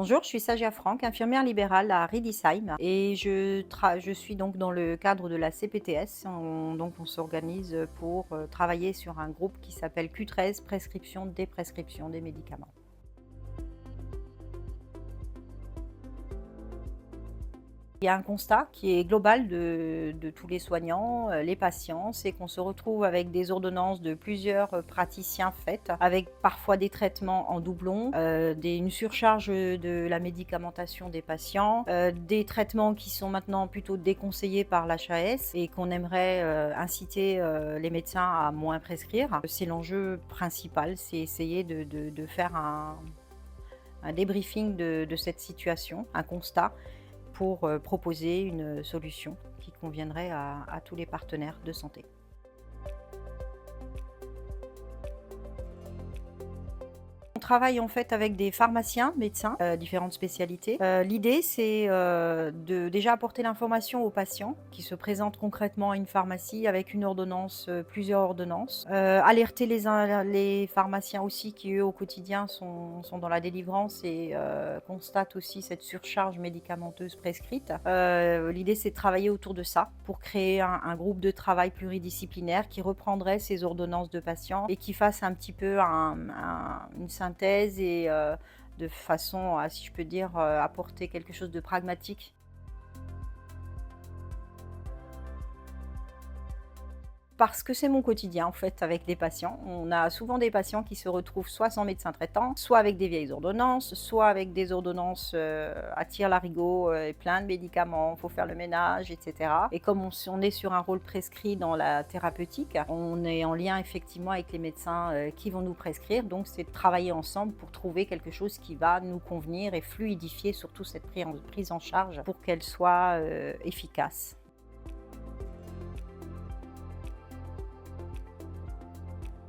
Bonjour, je suis Sagia Franck, infirmière libérale à Riedisheim et je suis donc dans le cadre de la CPTS. On s'organise pour travailler sur un groupe qui s'appelle Q13, prescription, déprescription des médicaments. Il y a un constat qui est global de tous les soignants, les patients, c'est qu'on se retrouve avec des ordonnances de plusieurs praticiens faites, avec parfois des traitements en doublon, une surcharge de la médicamentation des patients, des traitements qui sont maintenant plutôt déconseillés par l'HAS et qu'on aimerait inciter les médecins à moins prescrire. C'est l'enjeu principal, c'est essayer de faire un débriefing de cette situation, un constat, pour proposer une solution qui conviendrait à tous les partenaires de santé. On travaille en fait avec des pharmaciens, médecins, différentes spécialités. L'idée c'est, de déjà apporter l'information aux patients qui se présentent concrètement à une pharmacie avec une ordonnance, plusieurs ordonnances. Alerter les pharmaciens aussi qui eux au quotidien sont dans la délivrance et constatent aussi cette surcharge médicamenteuse prescrite. L'idée c'est de travailler autour de ça pour créer un groupe de travail pluridisciplinaire qui reprendrait ces ordonnances de patients et qui fasse un petit peu une synthèse et de façon à, si je peux dire, apporter quelque chose de pragmatique. Parce que c'est mon quotidien en fait avec les patients. On a souvent des patients qui se retrouvent soit sans médecin traitant, soit avec des vieilles ordonnances, soit avec des ordonnances à tire-larigot et plein de médicaments, il faut faire le ménage, etc. Et comme on est sur un rôle prescrit dans la thérapeutique, on est en lien effectivement avec les médecins qui vont nous prescrire. Donc c'est de travailler ensemble pour trouver quelque chose qui va nous convenir et fluidifier surtout cette prise en charge pour qu'elle soit efficace.